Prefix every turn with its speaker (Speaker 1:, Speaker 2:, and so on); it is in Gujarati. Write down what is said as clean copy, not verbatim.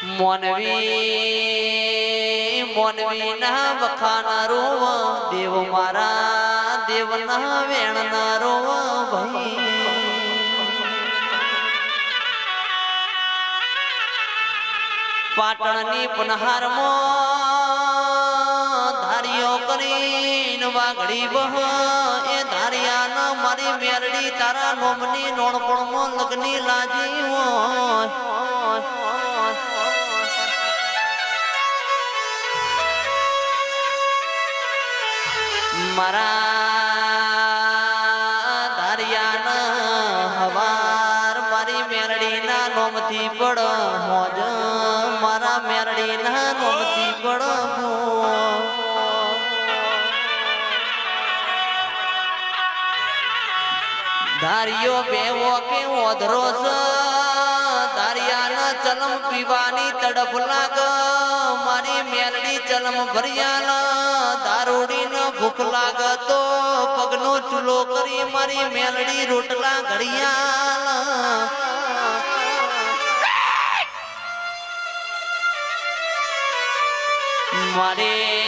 Speaker 1: મોનવી મોનવી ના વખાનારો દેવ મારા દેવ ના વેણનારો ભાઈ પાટણની પનહારમાં ધારીઓ કરીને વાઘડી બહ એ ધારિયાના મારી મેરડી તારા નોમની નોણપણમાં લગ્ની લાજી હોય મારા ધારિયાના હવાર મારી મેરડીના નોમથી પડ મોજ મારા મેરડીના નોમથી પડ ધારિયો બેવો કે ઓધરો સ ધારિયાના ચલમ પીવાની તડપ લાગ મારી મેરડી ચલમ ભરિયાના દારૂડીનો ભૂખ લાગતો પગનો ચૂલો કરી મારી મેલડી રોટલા ઘડિયાળ મારે